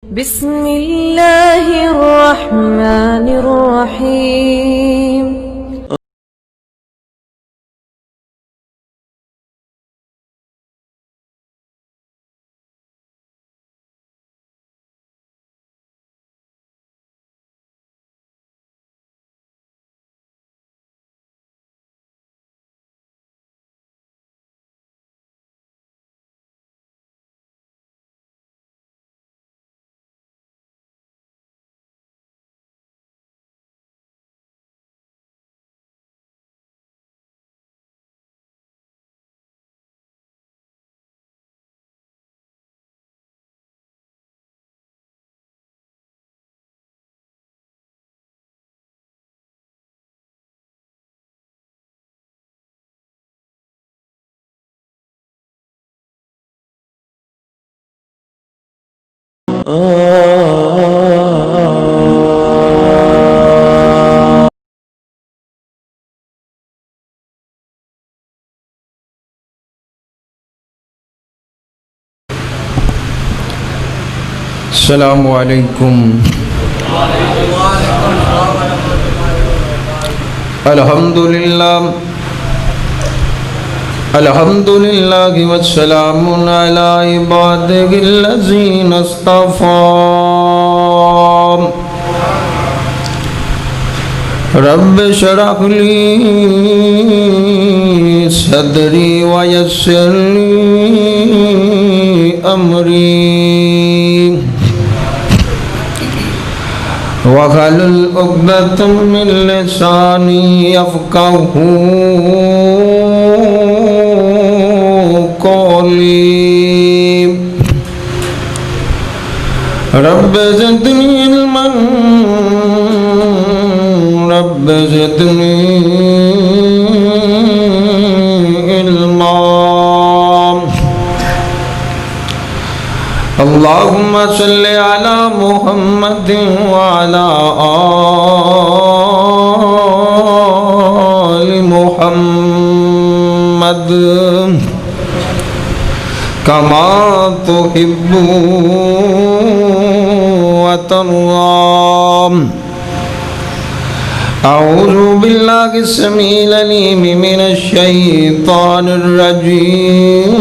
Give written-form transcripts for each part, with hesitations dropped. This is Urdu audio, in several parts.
بسم اللہ الرحمن الرحیم السلام علیکم الحمدللہ والسلام علی عبادہ الذین اصطفى رب اشرح لی صدری ویسر لی امری وَحْلُلْ عُقْدَةً مِّن لِّسَانِي يَفْقَهُوا قَوْلِي رَبِّ زِدْنِي عِلْمًا رَبِّ زِدْنِي عِلْمًا اللہم صلی علی محمد وعلی آل محمد کما تحب وترضى اعوذ باللہ السمیع العلیم من الشیطان الرجیم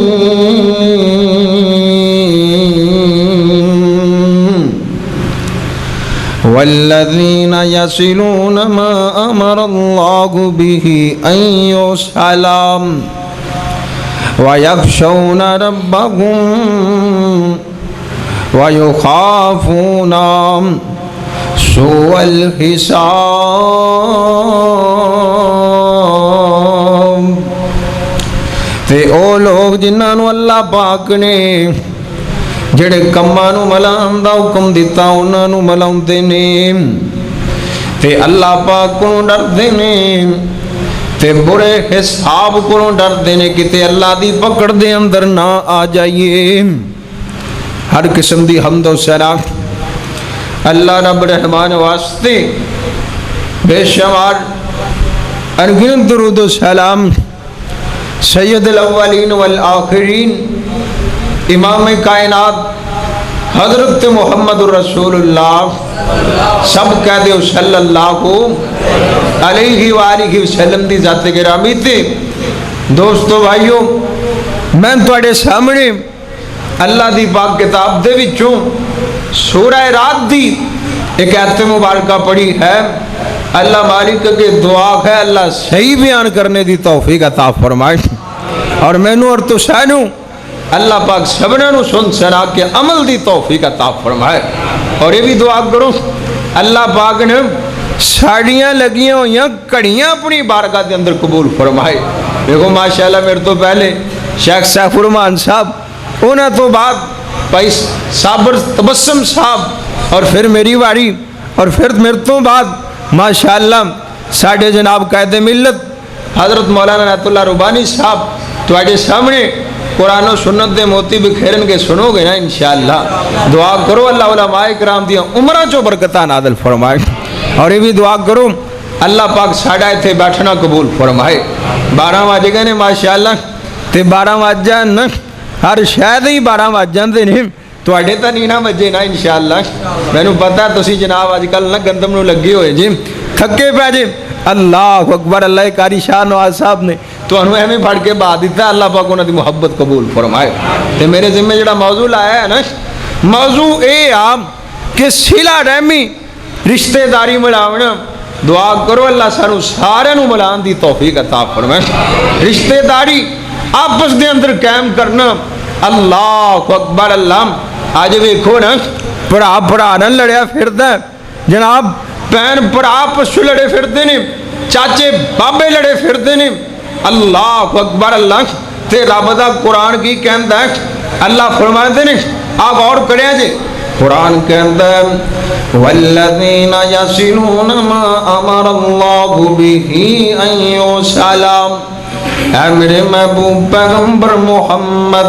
والذین یصلون ما امر اللہ به ان یوصل ویخشون ربهم ویخافون سوء الحساب تے او لوگ جنہاں نو اللہ پاک نے جڑے کماں نو ملاؤن دا حکم دیتا انہاں نو ملاؤن دینے تے اللہ پاک کو ڈر دینے تے برے حساب کو ڈر دینے کہ تے اللہ دی پکڑ دے اندر نہ آ جائیے۔ ہر قسم دی حمد و ثنا اللہ رب رحمان واسطے بے شمار انگنت درود و سلام سید الاولین والآخرین امام کائنات حضرت محمد رسول اللہ سب کہہ دے صلی اللہ علیہ وآلہ وسلم دی ذات گرامی تے دوستو بھائیو میں تواڈے سامنے اللہ دی پاک کتاب دے وچوں سورہ رات دی ایک آیت مبارکہ پڑھی ہے۔ اللہ مالک کے دعا ہے اللہ صحیح بیان کرنے دی توفیق عطا فرمائے اور مینوں اور تسانوں اللہ پاک سبنا نو سن سنا کے عمل دی توفیق عطا فرمائے اور یہ بھی دعا کرو اللہ پاک نے ساڑیاں لگیاں ہویاں کڑیاں اپنی بارگاہ دے اندر قبول فرمائے۔ دیکھو ماشاءاللہ میرے تو پہلے شیخ سیف الرحمان صاحب انہاں تو بعد بھائی صابر تبسم صاحب اور پھر میری واری اور پھر میرے تو بعد ماشاءاللہ ساڑھے جناب قائد ملت حضرت مولانا نعت اللہ ربانی صاحب تو آجے سامنے قرآن و سنت دے موتی بکھیرن کے سنو گے نا انشاءاللہ دعا کرو اللہ علماء کرام دیا عمرہ جو برکتہ نادل فرمائے اور یہ بھی دعا کرو اللہ پاک ساڑھائے تھے بیٹھنا قبول فرمائے۔ 12 واجے گئے ماشاءاللہ تے 12 واجہ ہر شاید ہی 12 واجہ دے نہیں ਤੁਹਾਡੇ ਤਾਂ ਨਹੀਂ ਨਾ ਵੱਜੇ ਨਾ ਇਨਸ਼ਾਅੱਲਾ। ਮੈਨੂੰ ਪਤਾ ਤੁਸੀਂ ਜਨਾਬ ਅੱਜ ਕੱਲ੍ਹ ਨਾ ਗੰਦਮ ਨੂੰ ਲੱਗੇ ਹੋਏ ਜੀ, ਥੱਕੇ ਪੈ ਜੇ। ਅੱਲਾਹੁ ਅਕਬਰ। ਅੱਲਾਹ ਕਾਰੀ ਸ਼ਾਹ ਨਵਾਜ਼ ਸਾਹਿਬ ਨੇ ਤੁਹਾਨੂੰ ਐਵੇਂ ਫੜ ਕੇ ਬਾ ਦਿੱਤਾ। ਅੱਲਾਹ ਪਾਕ ਉਹਨਾਂ ਦੀ ਮੁਹੱਬਤ ਕਬੂਲ ਫਰਮਾਏ। ਤੇ ਮੇਰੇ ਜ਼ਿੰਮੇ ਜਿਹੜਾ ਮੌਜੂ ਲਾਇਆ ਹੈ ਨਾ, ਮੌਜੂ ਇਹ ਆ ਕਿ ਸਿਲਾ ਰਹਿਮੀ, ਰਿਸ਼ਤੇਦਾਰੀ ਮਿਲਾਵਣਾ। ਦੁਆ ਕਰੋ ਅੱਲਾਹ ਸਾਨੂੰ ਸਾਰਿਆਂ ਨੂੰ ਮਿਲਾਉਣ ਦੀ ਤੌਫੀਕ ਅਤਾ ਫਰਮਾਏ। ਰਿਸ਼ਤੇਦਾਰੀ ਆਪਸ ਦੇ ਅੰਦਰ ਕਾਇਮ ਕਰਨਾ। ਅੱਲਾਹੁ ਅਕਬਰ। ਅੱਲਾਹ ਅੱਜ ਵੇਖੋ ਨਾ, ਭਰਾ ਭਰਾ ਨਾਲ ਲੜਿਆ ਫਿਰਦਾ ਜਨਾਬ, ਭੈਣ ਭਰਾ ਆਪਸ ਚ ਲੜੇ ਫਿਰਦੇ ਨੇ, ਚਾਚੇ ਬਾਬੇ ਲੜੇ ਫਿਰਦੇ ਨੇ। ਅੱਲਾਹੁ ਅਕਬਰ। ਅੱਲਾਹ ਤੇ ਰੱਬ ਦਾ ਕੁਰਾਨ ਕੀ ਕਹਿੰਦਾ ਹੈ? ਅੱਲਾਹ ਫਰਮਾਉਂਦੇ ਨੇ, ਆ ਗੌਰ ਕਰਿਆ ਜੇ, ਕੁਰਾਨ ਕਹਿੰਦਾ ਵਲਜ਼ੀਨਾ ਯਸਿਲੂਨ ਮਾ ਅਮਰ ਅੱਲਾਹੁ ਬਿਹੀ ਅਨ ਯੁਸਲਾ। اے میرے محبوب پیغمبر محمد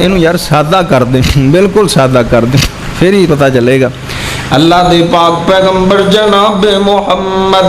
ਇਹਨੂੰ ਯਾਰ ਸਾਦਾ ਕਰ ਦੇ, ਬਿਲਕੁਲ ਸਾਦਾ ਕਰ ਦੇ, ਫਿਰ ਹੀ ਪਤਾ ਚੱਲੇਗਾ। اللہ دے پاک پیغمبر جناب محمد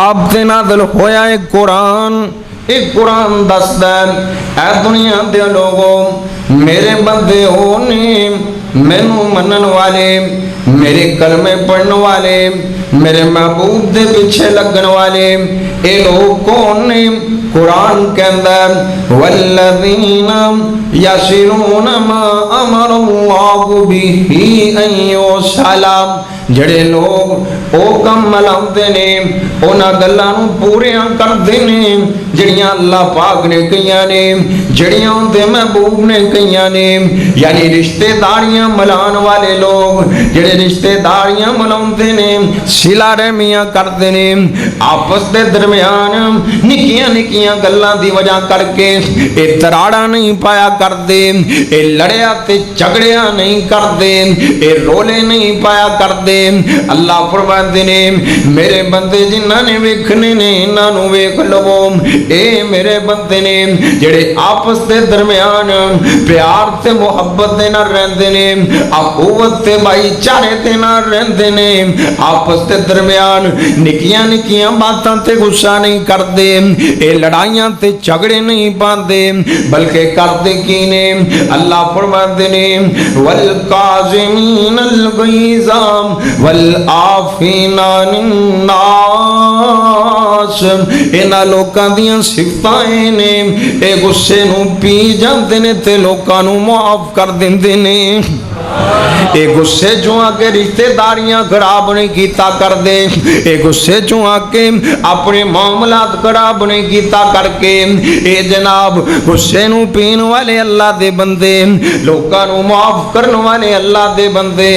آپ تے نازل ہویا ایک قرآن۔ ایک قرآن دسدا ہے اے دنیا دے لوگوں، میرے بندے ہونے، مینوں منن والے، میرے کلمے پڑھن والے، میرے محبوب دے پیچھے لگن والے، اے لوگ کون نے؟ قرآن کہندا ہے والذین یصلون ما امر اللہ بہ ان یوصل، جڑے لوگ او کم ملاؤندے نے، انہاں گلاں نوں پوریاں کردے نے جڑیاں اللہ پاک نے کہیاں نے، جڑیاں اندے محبوب نے کہیاں نے۔ یعنی رشتہ داریاں ملان والے لوگ جڑے رشتہ داریاں ملاؤندے نے، صلہ رحمیاں کردے نے، آپس دے درمیان نکیاں نکیاں گلاں دی وجہ کر کے اے تراڑا نہیں پایا کردے، اے لڑیا تے جھگڑیا نہیں کردے، اے رولے نہیں پایا کردے۔ اللہ فرماندے نے میرے بندے جنہاں نے ویکھنے نے انہاں نوں ویکھ لو، اے میرے بندے نے جڑے آپس دے درمیان پیار تے محبت دے نال رہندے نے، اخوت تے بھائی چارے تے نال رہندے نے، آپس دے درمیان نکیاں نکیاں باتاں تے غصہ نہیں کردے، اے لڑائیاں تے جھگڑے نہیں پاندے، بلکہ کردے کی نے؟ اللہ فرماندے نے والکاظمین الغیظ والعافین عن الناس، انہاں لوکاں دیاں صفتاں نے، اے غصے نوں پی جاندے نے تے لوکاں نوں معاف کر دیندے نے۔ اے غصے چوں آ کے رشتے داریاں خراب نہیں کیتا کر دے، اے غصے چوں آ کے اپنے معاملات خراب نہیں کیتا کر کے، اے جناب غصے نوں پین والے اللہ دے بندے، لوکاں نوں معاف کرن والے اللہ دے بندے،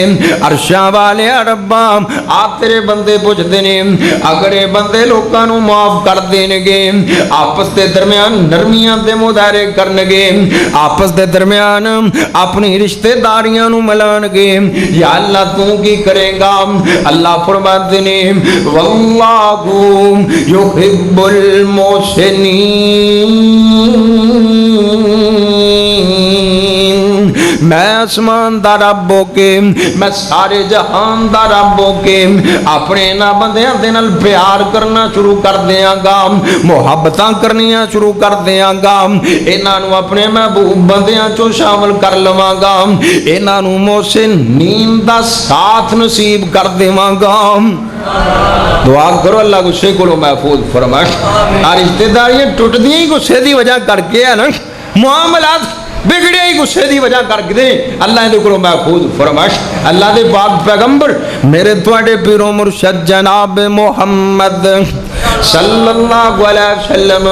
عرشاں والے ربا آ تیرے بندے پوچھدے نے اگر اے بندے لوکاں نوں معاف کر دین گے، آپس دے درمیان نرمیاں دے مظاہرے کرن گے، آپس دے درمیان اپنی رشتے داریاں نوں ملان گے، یا اللہ تو کی کرے گا؟ اللہ فرماتے نے واللہ یحب المحسنین، میں آسمان دا رب ہو کے، میں سارے جہان دا رب ہو کے اپنے نا بندیاں دے نال پیار کرنا شروع کر دیاں گا، محبتاں کرنیاں شروع کر دیاں گا، انہاں نوں اپنے محبوب بندیاں چوں شامل کر لواں گا، انہاں نوں محسنین دا ساتھ نصیب کر دیواں گا۔ دعا کرو اللہ غصے کو محفوظ فرمائے۔ رشتہ داریاں ٹوٹ دیاں ہی غصے دی وجہ کر کے ہے نا، معاملات بگڑے ہی غصے دی وجہ کر کے اللہ دے کو محفوظ فرمائش۔ اللہ دے پاک پیغمبر میرے تواڈے پیرو مرشد جناب محمد صلی اللہ علیہ وسلم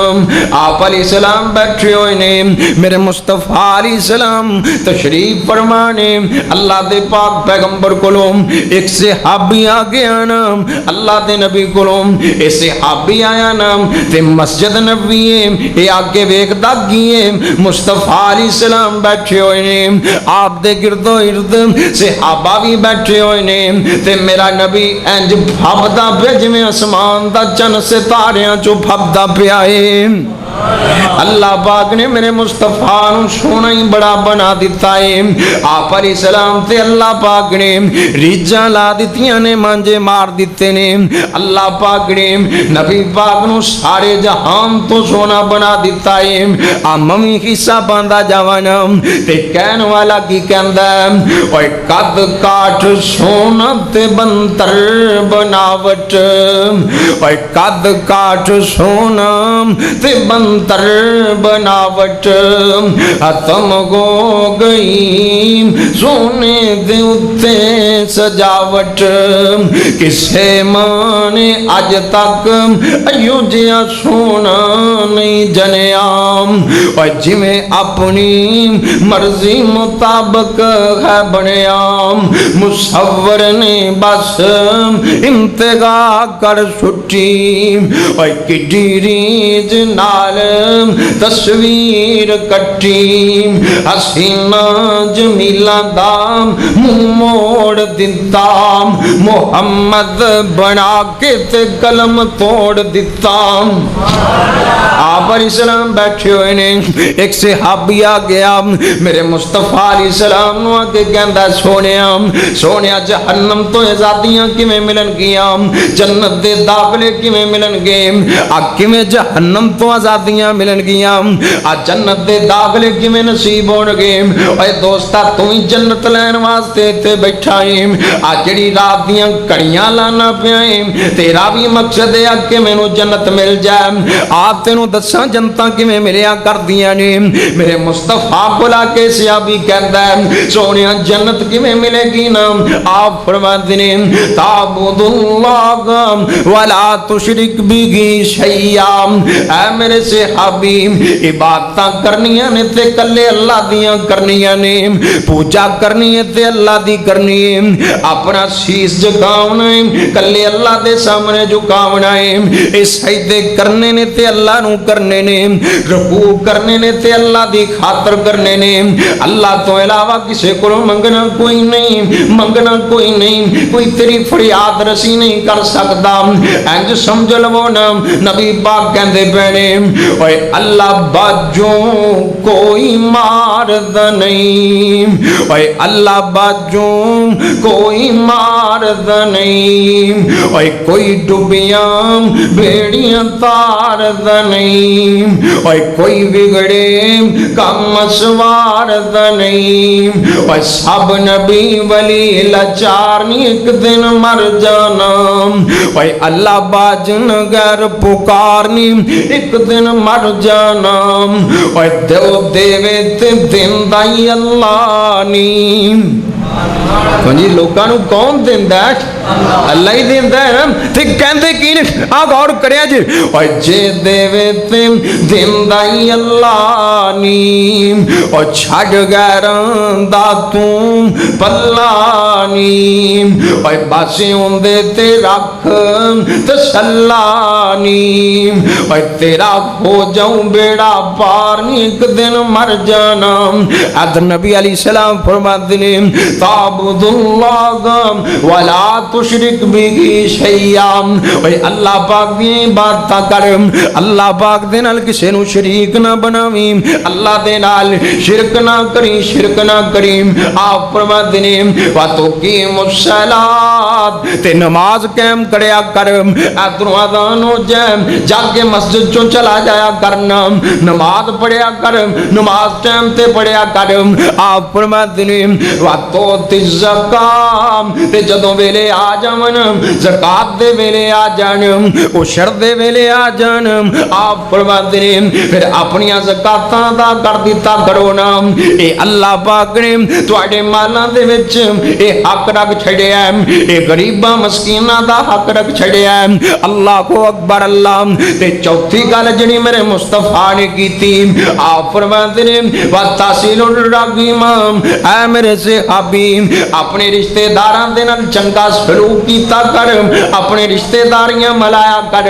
آپ علیہ السلام بیٹھے ہوئے نے، میرے مصطفیٰ علیہ السلام تشریف فرمانے، اللہ دے پاک پیغمبر کولوں ایک صحابی آ گیا نا، اللہ دے نبی کولوں ایک صحابی آیا نا، تے مسجد نبوی اے آگے ویکھدا گئے مصطفیٰ علیہ السلام بیٹھے ہوئے نے، آپ دے گرد و ارد صحابہ بھی بیٹھے ہوئے نے، تے میرا نبی انج پھبدا پیا جویں آسمان دا چن ستاریاں چو پھبدا پیا ہے۔ اللہ پاک نے میرے مصطفیٰ نو سونا ہی بڑا بنا دیتا ہے. آپ علیہ السلام تے اللہ پاک نے ریجاں لا دیتیاں نے, مانجے مار دیتے نے. اللہ پاک نے نبی پاک نو سارے جہان تو سونا بنا دیتا ہے. ممی حصہ باندھا جاوانا تے کہن والا کی کہندا ہے, اوے قد کاٹ سونا تے بنتر بناوٹ, اوے قد کاٹ سونا تے بنتر بناوٹ, ختم ہو گئی سونے دے اتے سجاوٹ. کسے ماں نے اج تک ایو جیا سونا نہیں جنیا, اور جی میں اپنی مرضی مطابق ہے بنیا. مصور نے بس انتہا کر چھٹی, اور کڈی ریج نال تصویر کٹی. حسینہ جمیلہ دام منہ موڑ دیتا, محمد بنا کے تے قلم توڑ دیتا. آپ علیہ السلام بیٹھے ہوئے نے, ایک صحابی آ گیا میرے مصطفیٰ علیہ السلام نو آگے کہندا سونیا جہنم تو آزادیاں کیویں ملن گیاں, جنت دے داخلے کیویں ملن گے, کیویں جہنم تو آزادیاں ملن گیاں, جنت دے داخلے کیویں نصیب ہون گے. اے دوستا تو ہی جنت لین واسطے تے بیٹھا ہے, جڑی رات دیاں کڑیاں لانا پیا ہے تیرا بھی مقصد ہے کہ مینوں جنت مل جائے. آپ تینوں دساں جنتاں کیویں ملیا کردیاں نے. میرے مصطفیٰ کو لا کے صحابی کہندا ہے سونیا جنت کیویں ملے گی نا. آپ فرماندے نے تعبد اللہ ولا تشرک بہ شیئا, اے میرے صحابی عبادتاں کرنیاں نے تے کلے اللہ دیاں کرنیاں نے, پوجا کرنی ہے تے اللہ دی کرنی ہے, اپنا سیس جھکاونا ہے کلے اللہ دے سامنے جھکاونا ہے, اے سجدے کرنے نے تے اللہ نو کرنے نے, رکوع کرنے نے تے اللہ دی خاطر کرنے نے. اللہ تو علاوہ کسے کو منگنا کوئی نہیں, منگنا کوئی نہیں, کوئی تیری فریاد رسی نہیں کر سکتا. انج سمجھ لو نا نبی پاک کہندے پینے اوے اللہ باجوں کوئی مارد نہیں, اوے اللہ باجوں کوئی مارد نہیں, اوے کوئی ڈوبیاں بیڑیاں تارد نہیں, اوے کوئی بگڑے کم سوارد نہیں. اوے سب نبی ولی لاچار نہیں ایک دن مر جانا, اوے اللہ باجن غیر پکارنی ایک دن مر جانا. اوے دیو دیوے تے دین دائی اللہ نی. جی لوکاں نو کون دیندا ہے؟ اللہ ہی دیندا ہے نا. تے کہندے کی نے آ غور کریا جی, اوے جے دیوے تے دیندا ہی اللہ نی, او چھڈ غیراں دا توں پلا نی, اوے باسے ہوندے تے رکھ تسلا نی, اوے تیرا ہو جاؤں بیڑا پار نی ایک دن مر جانا. ادھر نبی علیہ السلام فرماتے نے تعبد اللہ ولا تشرک بہ شیئا, اوے اللہ پاک دی عبادت کر, اللہ پاک دے نال کسے نو شریک نہ بناویں, اللہ دے نال شرک نہ کری, شرک نہ کری. آپ فرماتے نے وَتُقِیمُ الصَّلَاةَ, تے نماز قائم کریا کر. ادھروں اذان ہو جائے جا کے مسجد چوں چلا جایا کرنا, نماز پڑھیا کر, نماز ٹائم تے پڑھیا کر. آپ فرماتے نے وَتُؤْتِ الزَّکَاةَ, تے جدوں ویلے آ جاون زکات دے ویلے آ جان, عشر دے ویلے آ جان, آپ فرماتے نے پھر اپنی زکاتاں دا کر دیتا کرو نا. اے اللہ پاک نے تواڈے مالاں دے وچ اے حق رکھ چھڑیا ہے, اے غریباں مسکیناں دا حق رکھ چھڑیا ہے. اللہ کو اکبر اللہ. تے چوتھی گل جڑی میرے مصطفیٰ نے کیتی, آپ فرماتے نے وَتَصِلُ الرَّحِمَ, اے میرے صحابی اپنے رشتہ داراں دے نال چنگا سلوک کیتا کر اپنے رشتے داریاں ملایا کر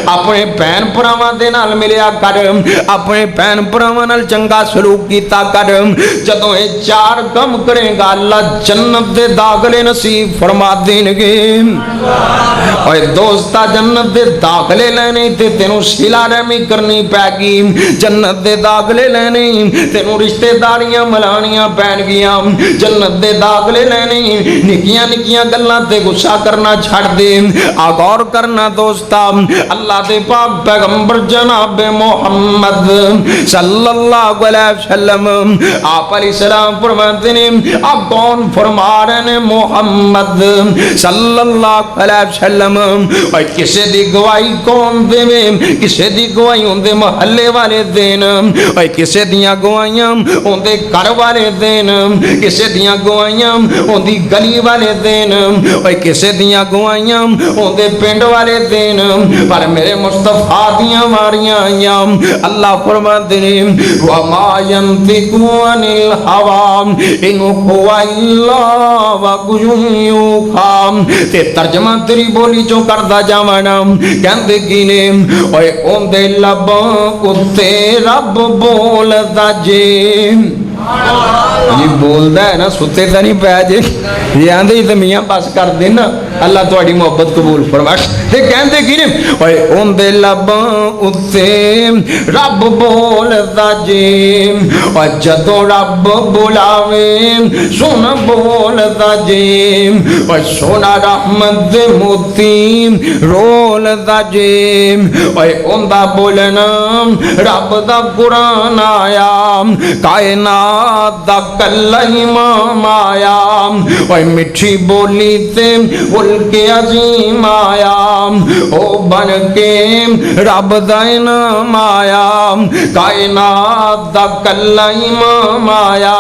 اپنے بہن بھراواں دے نال ملیا کر اپنے بہن بھراواں نال چنگا سلوک کیتا کر جدوں اے چار کم کرے گا اللہ جنت دے داخلے نصیب فرما دین گے اوے دوستا جنت دے داخلے لینے تے تینوں صلہ رحمی کرنی پے گی جنت دے داخلے لینے تینوں رشتے داریاں ملانیاں پین گیاں جنت دے داخلے لینے نکیاں نکیاں گلاں تے غصہ کرنا چھڑ دے غور کرنا دوستا اللہ دے پاک پیغمبر جناب محمد صلی اللہ علیہ وسلم آپ علیہ السلام فرماتے ہیں آپ کون فرما رہے ہیں محمد صلی اللہ علیہ وسلم اور کسے دی گواہی کون دے کسے دی گواہی ہوں دے محلے والے دین اور کسے دیاں گواہیاں ہوں دے گھر والے دین کسے دیاں گواہیاں ہوں دی گلی والے دین اور کسے دیاں گواہیاں ہوں دے پنڈ والے دین پر میرے مصطفیٰ دیاں ماریاں آیاں اللہ فرماتے ہیں وَمَا يَنْتِقُ عَنِ الْهَوَىٰ إِنْ هُوَ إِلَّا وَحْيٌ يُوحَىٰ تے ترجمہ تیری بولی جو کردہ جاوانا کہندے کینے اوے اون دے لباں اتے رب بولدا جے یہ بولدا ہے نا ستے تا نہیں پیا جے یہ آندے ہی تو میاں پاس کر دینا اللہ تہاڈی محبت قبول فرمائے تے کہندے کینے اوے اون دے لباں اتے رب بولدا جے اور جدوں رب بلاوے سونا بولدا جے اور سونا رحمت دے موتی رولدا جے اور اون دا بولنا رب دا قرآن آیا کائنات دا کلہ امام آیا اور مٹھی بولی تے ملک عظیم آیا او بن کے رب دا انعام آیا کائنات دا کلہ امام آیا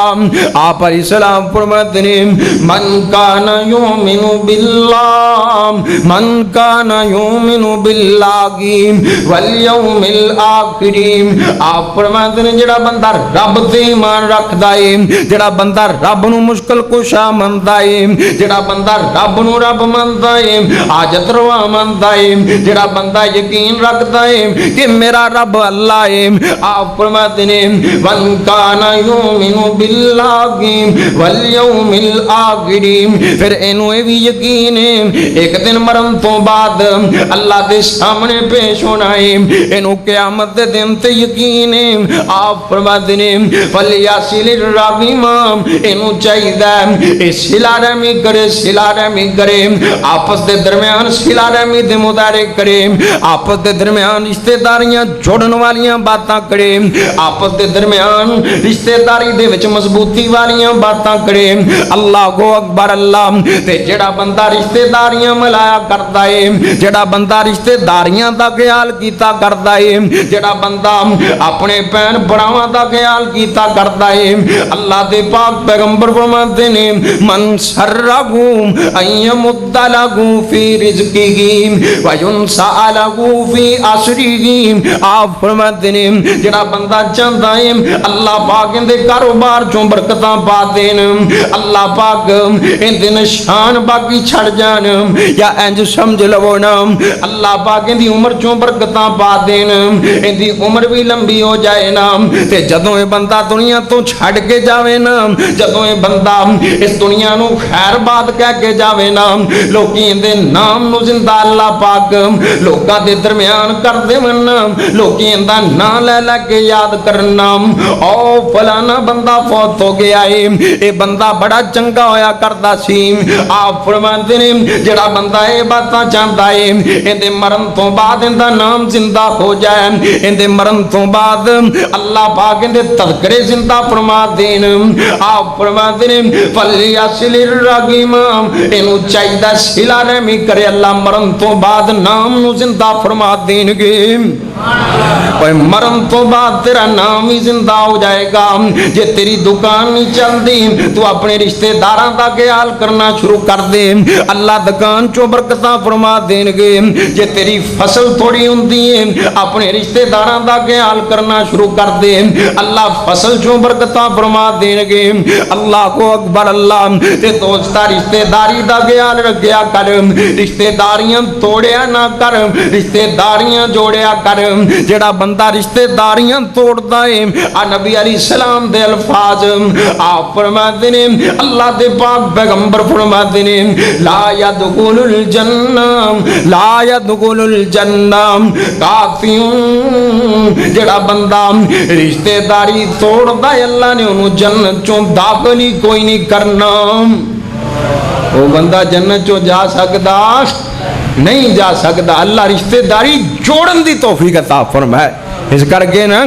آپ علیہ السلام فرماتے ہیں من کان یؤمن باللہ من کان یؤمن باللہ والیوم الآخر آپ فرماتے ہیں جڑا بندہ رب تے ایمان رکھدا ہے جڑا بندہ رب نو مشکل کشا مندا ہے جڑا بندہ رب نو رب مندا ہے حاجت روا مندا ہے جڑا بندہ یقین رکھدا ہے کہ میرا رب اللہ ہے آپ فرماتے ہیں من کان یؤمن باللہ والیوم الآخر پھر اینو بھی یقین ہے ایک دن مرن تو بعد اللہ دے سامنے پیش ہونا ہے اینو قیامت دے دن تے یقین ہے آپ فرماتے ہیں فلیاسل الرحیم اینو چاہیدا اے صلہ رحمی کرے صلہ رحمی کرے آپس دے درمیان صلہ رحمی دے مظاہرے کرے آپس دے درمیان رشتہ داریاں جوڑن والیاں باتاں کرے آپس دے درمیان رشتہ داری دے وچ مضبوطی والیاں باتاں کرے اللہ کو اکبر اللہ تے جڑا بندہ رشتہ داریاں ملایا کردا ہے جڑا بندہ رشتہ داریاں دا خیال کیتا کردا ہے جڑا بندہ اپنے بہن بھراواں دا خیال کیتا کردا ہے اللہ دے پاک پیغمبر فرماتے ہیں من سرہ ان یمد لہ فی رزقہ وینسع لہ فی عسرہ آپ فرماتے ہیں جڑا بندہ چاہتا ہے اللہ پاک ان دے کاروبار چوں برکتاں پا دین اللہ پاک ان دے نشان باقی چھڑ جان یا انج سمجھ لو نا اللہ پاک ان دی عمر چوں برکتاں پا دین ان دی عمر بھی لمبی ہو جائے نا تے جدوں اے بندہ دنیا تو چھڑ کے جاوے نا جدوں اے بندہ اس دنیا نو خیر بات کہہ کے جاوے نا لوکی ان دے نام نو زندہ اللہ پاک لوکاں دے درمیان کر دے من لوکی ان دا نام لے لے کے یاد کرنا او فلانا بندہ فوت ہو گیا ہے اے بندہ بڑا چنگا ہویا کردا سی آپ فرماتے ہیں جڑا بندہ اے باتاں چاہتا ہے ان دے مرن تو بعد ان دا نام زندہ ہو جائے ان دے مرن تو بعد اللہ پاک ان دے تذکرے زندہ فرما دین آپ فرماتے ہیں فلیاسل الرحیم انو چاہیدہ صلہ رحمی کرے اللہ مرن تو بعد نام نو زندہ فرما دین گے اور مرن تو بعد تیرا نام ہی زندہ ہو جائے گا۔ جے تیری دکان نہیں چل دی تو اپنے رشتے داراں دا خیال کرنا شروع کر دے، اللہ دکان چوں برکتاں فرما دین گے۔ جے تیری فصل تھوڑی ہوندی ہے اپنے رشتے داراں دا خیال کرنا شروع کر دے، اللہ فصل چوں برکتاں فرما دین گے۔ اللہ کو اکبر اللہ۔ تے دوستا رشتے داری دا خیال رکھیا کر، رشتے داریاں توڑیا نہ کر، رشتے داریاں جوڑیا کر۔ جڑا بندہ رشتے داریاں توڑدا ہے، نبی علیہ السلام دے الفاظ آپ فرماتے ہیں، اللہ دے پاک پیغمبر فرماتے ہیں، لا يدخل الجنہ لا يدخل الجنہ کافیوں۔ جڑا بندہ رشتے داری توڑدا ہے اللہ نے انہوں جنت چوں داخل ہی کوئی نہیں کرنا۔ وہ بندہ جنت چوں جا سکدا نہیں جا سکدا۔ اللہ رشتے داری جوڑن دی توفیق عطا فرمائے۔ اس کر کے نا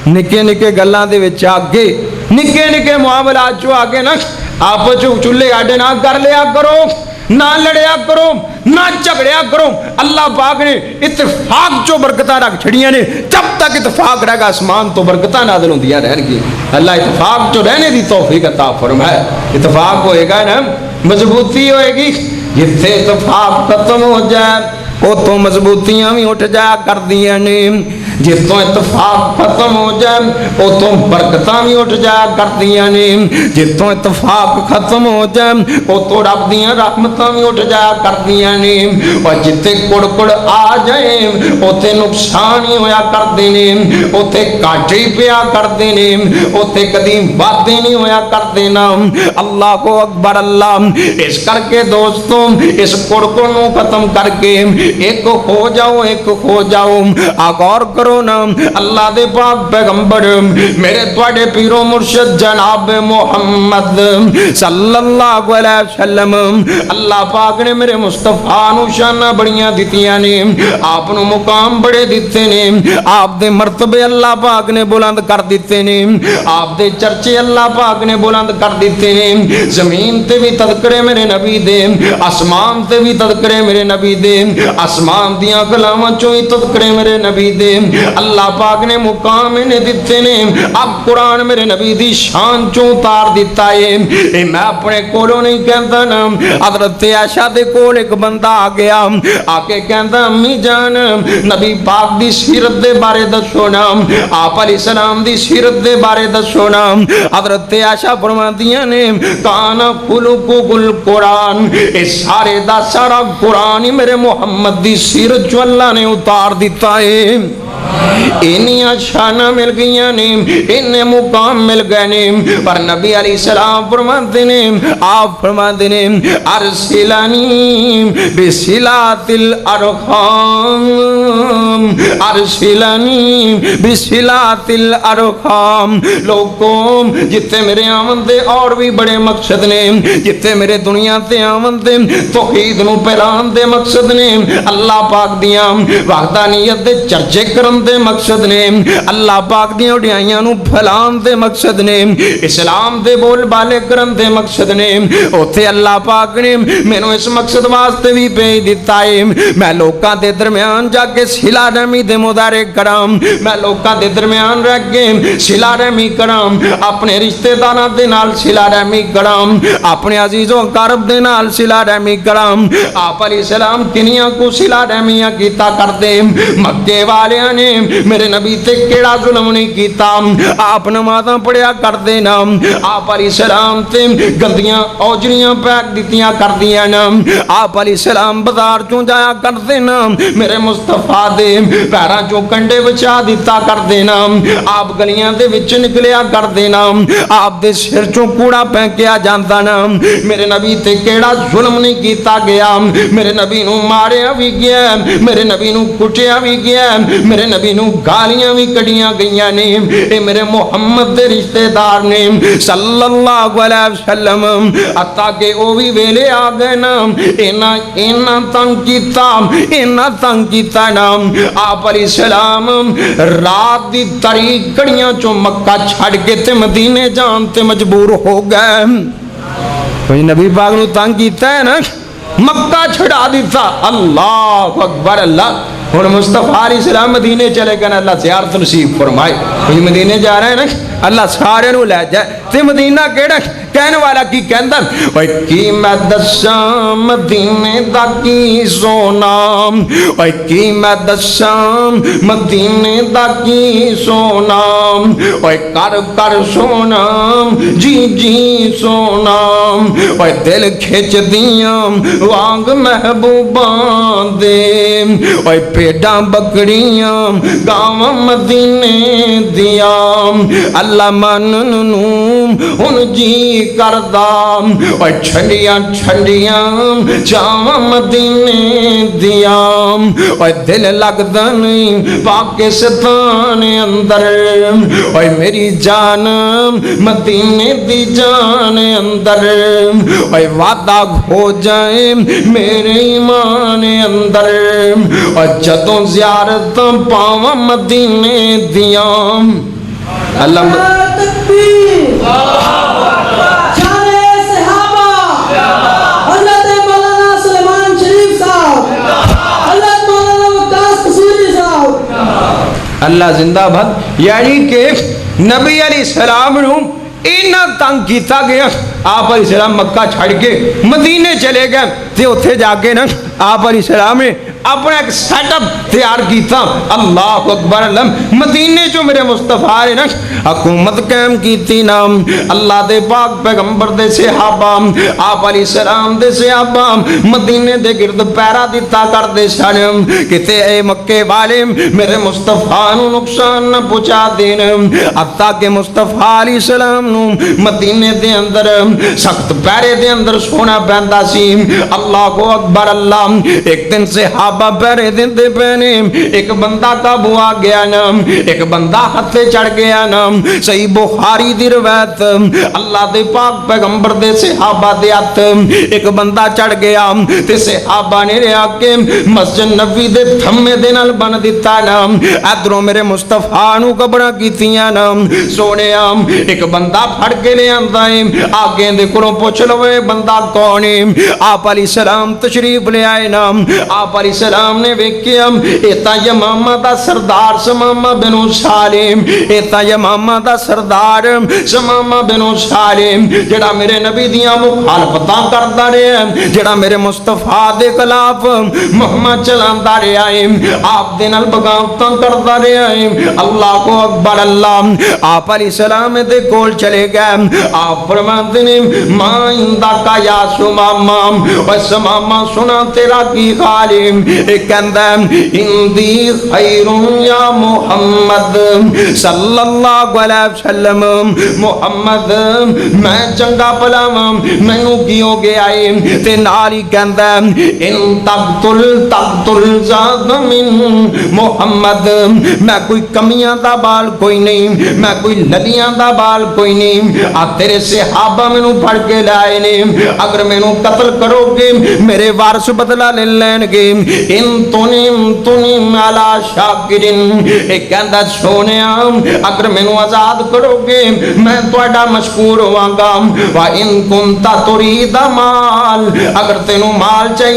نکے نکے گلاں دے وچ آگے نکے نکے معاملات چوں آگے نا آپ چولہے آڈے نہ کر لیا کرو، نہ لڑیا کرو، نہ جھگڑیا کرو۔ اللہ پاک نے اتفاق جو برکتاں رکھ چھڑیاں نے، جب تک اتفاق رہے گا آسمان تو برکتاں نازل ہوندیاں رہن گی۔ اللہ اتفاق جو رہنے دی توفیق عطا فرمائے۔ اتفاق ہوئے گا نا مضبوطی ہوئے گی۔ جتھے اتفاق ختم ہو جائے وہ تو مضبوطیاں بھی اٹھ جایا کر دیا نے، جتوں اتفاق ختم ہو جائے وہ تو برکتاں بھی اٹھ جایا کر دیا نے، جتوں اتفاق ختم ہو جائے وہ تو رب دیاں رحمتاں بھی اٹھ جایا کر دیا نے، اور جتے کڑ آ جائے اوتے نقصان ہی ہویا کر دینے، اوتے کاٹے ہی پیا کر دینے، اوتے کدی باتیں نہیں ہویا کر دینا۔ اللہ کو اکبر اللہ۔ اس کر کے دوستوں اس کڑ نو ختم کر کے ایک ہو جاؤ، ایک ہو جاؤ۔ غور کرو نا اللہ دے پاک پیغمبر میرے تواڈے پیر و مرشد جناب محمد صلی اللہ علیہ وسلم، اللہ پاک نے میرے مصطفیٰ نو شاناں بڑیاں دتیاں نے، آپ نو مقام بڑے دیتے نے، آپ دے مرتبے اللہ پاک نے بلند کر دیتے نے، آپ دے چرچے اللہ پاک نے بلند کر دیتے نے۔ زمین تے بھی تذکرے میرے نبی دے، آسمان تے بھی تذکرے میرے نبی دے، آسمان دیاں کلاواں چوں ہی تذکرے میرے نبی دے۔ اللہ پاک نے مقام انہیں دیتے نے، اب قرآن میرے نبی دی شان چوں اتار دیتا ہے۔ اے میں اپنے کولوں نہیں کہندا نا، حضرت عائشہ دے کول ایک بندہ آ گیا، آ کے کہندا امی جان نبی پاک دی سیرت دے بارے دسو نا، آپ علیہ السلام دی سیرت دے بارے دسو نا۔ حضرت عائشہ فرماندیاں نے کانا خلق القرآن، اے سارے دا سارا قرآن ہی میرے محمد دی سیرت جو اللہ نے اتار دیتا ہے۔ انہیاں شانہ مل گئیاں نے، انہیں مقام مل گئے نے، پر نبی علیہ السلام فرماتے نے، آپ فرماتے نے ارسلانی بصلات الارحام، ارسلانی بصلات الارحام۔ لوگوں جتے میرے آمد دے اور بھی بڑے مقصد نے، جتے میرے دنیا تے آمد دے توحید نو پھیلان دے مقصد نے، اللہ پاک دیاں وحدانیت دے چرچے کرن دے مقصد نے، اللہ پاک دیاں اڈیائیاں نو پھیلان دے مقصد نے، اسلام دے بول بالے کرن دے مقصد نے، اوتھے اللہ پاک نے مینوں اس مقصد واسطے بھی بھیج دیتا ہے میں لوکاں دے درمیان جا کے صلہ رحمی دے مظاہرے کراں، میں لوکاں دے درمیان رہ کے صلہ رحمی کراں، اپنے رشتہ داراں دے نال صلہ رحمی کراں، اپنے عزیزوں اقارب دے نال صلہ رحمی کراں۔ آپ علیہ السلام کنیاں کو صلہ رحمیاں کیتا کردے، مکے والیاں نے میرے نبی تے کیڑا ظلم نہیں کیتا، آپ نمازاں پڑھیا کردے نا، آپ علیہ السلام تے گندیاں اوجریاں پیک دیتیاں کردیاں نا، آپ علیہ السلام بازار چوں جایا کردے نا، میرے مصطفیٰ دے پیراں چوں کنڈے بچا دیتا کردے نا، آپ گلیاں دے وچ نکلیا کردے نا، آپ دے سر چوں کوڑا پھینکیا جاندا نا، میرے نبی تے کیڑا ظلم نہیں کیتا گیا، میرے نبی نو ماریا بھی گیا، میرے نبی نو کٹیا بھی گیا، میرے نبی نو گالیاں بھی کڑیاں گئیاں نے، اے میرے محمد دے رشتہ دار نے صلی اللہ علیہ وسلم، عطا کہ او بھی ویلے آ گئے نا، اینا تنگ کیتا نا، آپ علیہ السلام رات دی تاریک کڑیاں چوں مکہ چھڑ کے تے مدینے جان تے مجبور ہو گئے۔ کوئی نبی پاک نو تنگ کیتا ہے نا، مکہ چھڑا دیتا۔ اللہ اکبر اللہ۔ ہن مصطفیٰ علیہ السلام مدینے چلے گئے، اللہ زیارت نصیب فرمائے۔ کوئی مدینے جا رہے ہیں نا، اللہ سارے نو لے جائے۔ تے مدینہ کیڑا کہنے والا کی کہندا، اوے کی میں دساں مدینے دا کی سونا، اوے کی میں دساں مدینے دا کی سونا، اوے کر کر سونا جی جی سونا، اوے دل کھچ دیاں وانگ محبوباں دے، اوے پیڈاں بکڑیاں گاواں مدینے دیاں، اللہ مانن نو ہن جی کردا، اوے چھنڈیاں چھنڈیاں جاواں مدینے دیاں، اوے دل لگدا نہیں پاکستان اندر، اوے میری جان مدینے دی جان اندر، اوے وعدہ ہو جائے میرے ایمان اندر، اور جدوں زیارت پاواں مدینے دیاں۔ اللہ تکبیر، شان صحابہ، حضرت مولانا سلیمان شریف صاحب، حضرت مولانا وقاص قصوری صاحب، اللہ زندہ باد۔ یعنی کہ نبی علیہ السلام نو اینا تنگ کیتا گیا، آپ علیہ السلام مکہ چھڑ کے مدینے چلے گئے، تے اتھے جا کے نا آپ علیہ السلام نے اپنا ایک سیٹ اپ تیار کیتا۔ اللہ اکبر، اللہ مدینے جو میرے مصطفیٰ نے نا حکومت قائم کیتی نا، اللہ دے پاک پیغمبر دے صحابہ، آپ علیہ السلام دے صحابہ مدینے دے گرد پیرا دیتا کر دے سن، کتے اے مکے والے میرے مصطفیٰ نو نقصان نہ پہنچا دین، حتیٰ کہ مصطفیٰ علیہ السلام نو مدینے دے اندر سخت پیرے دے اندر سونا پیندا سی۔ اللہ کو اکبر، اللہ ایک دن صحابہ پیرے دن دے پہنے، ایک بندہ قابو آ گیا نا، ایک بندہ ہتھے چڑھ گیا نا، صحیح بخاری دی روایت، اللہ دے پاک پیغمبر دے صحابہ دے ہاتھ ایک بندہ چڑھ گیا، تے صحابہ نے رہا کے مسجد نبوی دے تھمے دے نال بن دیتا نا، ادھروں میرے مصطفیٰ نو قبراں کیتیاں نا، سونے ایک بندہ پھڑ کے لے آندا ہے، آگے دے کولوں پوچھ لو بندہ کون ہے؟ آپ علیہ السلام تشریف لے آئے نا، آپ علیہ السلام نے ویکھیا ایتا یمامہ دا سردار سمامہ بن سالم، ایتا یمامہ دا سردار سمامہ بن سالم، جڑا میرے نبی دیاں مخالفتاں کردا رہیا ہے، جڑا میرے مصطفیٰ دے خلاف محمد چلاندا رہیا ہے، آپ دے نال بغاوتاں کردا رہیا ہے۔ اللہ کو اکبر، اللہ آپ علیہ السلام دے کول چلے گئے، آپ فرماتے ہیں ماں اندکا یا سمامہ، و سمامہ سنا تیرا کی خالم، ایک کہندہ اندی خیر یا محمد صلی اللہ علیہ وسلم، محمد میں چنگا پلا میں نو کی ہو گیا ہے، تے ناری کہندہ ان تقتل زاد من محمد، میں کوئی کمیاں دا بال کوئی نہیں، میں کوئی للیاں دا بال کوئی نہیں، آپ تیرے صحابہ میں نو پڑھ کے لائے نے، اگر میں نو قتل کرو گے میرے وارث بدلہ لے لین گے، ان تنیم علی شاکرین، ایک کہندہ سونے اگر میں نو آزاد کرو گے میں توڑا مشکور ہوانگا، وَإِن كُنْتَ تُرِيدَ مال، اگر تینو مال چاہیے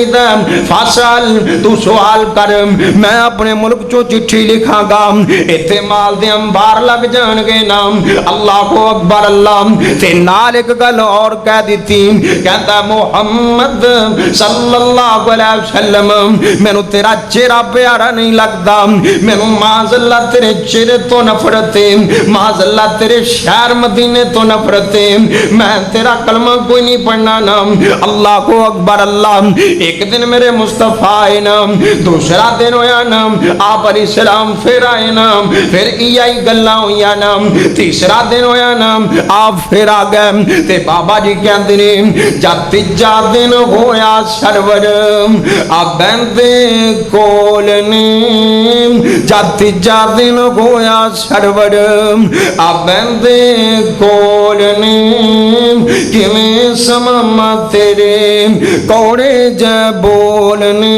فاسل تو سوال کر، میں اپنے ملک چو چٹھی لکھا گا، ایتھے مال دے انبار لگ جان گے نام۔ اللہ کو اکبر، اللہ تے نال ایک گل اور کہہ دیتی، کہتا محمد صلی اللہ علیہ وسلم میں نو تیرا چہرہ پیارا نہیں لگتا، میں نو معاذ اللہ تیرے چہرے تو نفرت ہے، معاذ اللہ تیرے شہر مدینے تو نفرت ہے، میں تیرا کلمہ کوئی نہیں پڑھنا نام۔ اللہ کو اکبر، اللہ ایک دن میرے مصطفیٰ آئے نام، دوسرا دن ہویا نام، آپ علیہ السلام پھر آئے نام، پھر ایائی گلہ ہویا نام، تیسرا دن ہویا نام، آپ پھر آگئے تے بابا جی کہندے نے جب تیجا دن ہویا سرور آپ بندے کولنے، جب تیجا دن ہویا سرور آپ بندے کولنے، کمیں سمامہ تیرے کوڑے جے بولنے،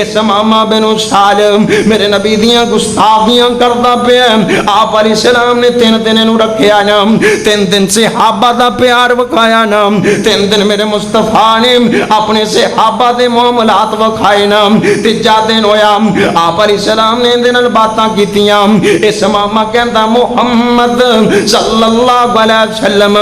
اس ماما بن سالم میرے نبی دیاں گستاخیاں کردا پیا. آپ علیہ السلام نے 3 دن نو رکھیا نا, 3 دن صحابہ دا پیار وکھایا نا, 3 دن میرے مصطفیٰ نے اپنے صحابہ دے معاملات وکھائے نا. تیجا دن ہویا آپ علیہ السلام نے دے نال باتاں کیتیاں. اس ماما کہندا محمد صلی اللہ علیہ وسلم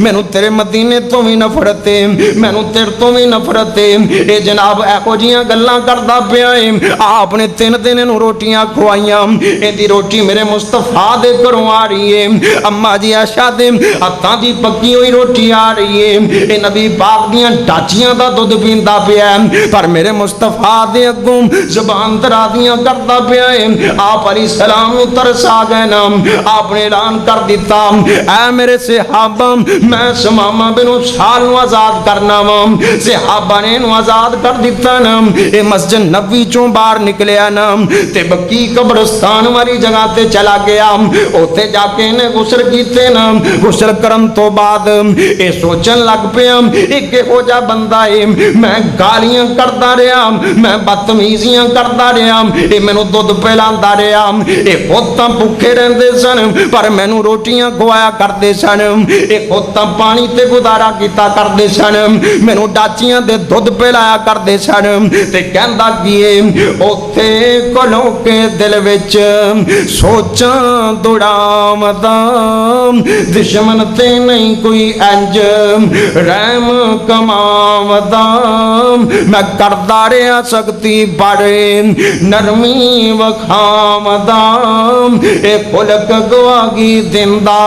مینوں تیرے مدینے تو بھی نفرت ہے, مینوں تیرے تو بھی نفرت ہے. اے جناب ایہو جیاں گلاں کردا پیا ہے. آپ نے 3 دن نو روٹیاں کھوائیاں. ایندی روٹی میرے مصطفیٰ دے گھروں آ رہی ہے. اما جی عائشہ دے ہتھاں دی پکی ہوئی روٹی آ رہی ہے. اے نبی پاک دیاں ڈاچیاں دا دودھ پیندا پیا ہے, پر میرے مصطفیٰ دے اگوں زبان درازیاں کردا پیا ہے. آپ علیہ السلام نو ترس آ گئے نا. آپ نے اعلان کر دیتا اے میرے صحابہ میں سمامہ بن سال نو آزاد کرنا وا. صحابہ نے نو آزاد کر دیتا نا. اے مسجد نبوی چوں باہر نکلیا نا تے بقی قبرستان والی جگہ تے چلا گیا. اوتھے جا کے نے غسل کیتے نا. غسل کرن تو بعد اے سوچن لگ پیا ایک ہو جا بندہ ہے, میں گالیاں کردا رہا, میں بدتمیزیاں کردا رہا, اے مینوں دودھ پلاندا رہا, اے خود تاں بھوکے رہندے سن پر مینوں روٹیاں کھوایا کردے سن, اے خود تاں پانی تے گزارا کیتا کردے سن, مینوں ڈاچیاں دے دودھ پلایا کردے سن. تے کہندا کیے اوتھے کولوں کے دل وچ سوچاں دوڑاودا, دشمن تے نہیں کوئی انج رحم کماودا. میں کردا رہا سختی بڑے نرمی وکھاودا, اے خلق گواہی دیندا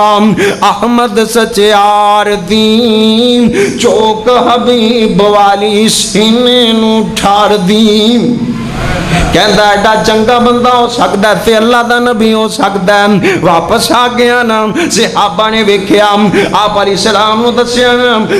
احمد سچیار دی, چوک حبیب والی سینے نو ٹھار دی. کہندا ایڈا چنگا بندہ ہو سکدا ہے تے اللہ دا نبی ہو سکدا ہے. واپس آ گیا نا. صحابہ نے ویکھیا آپ علیہ السلام نو دسیا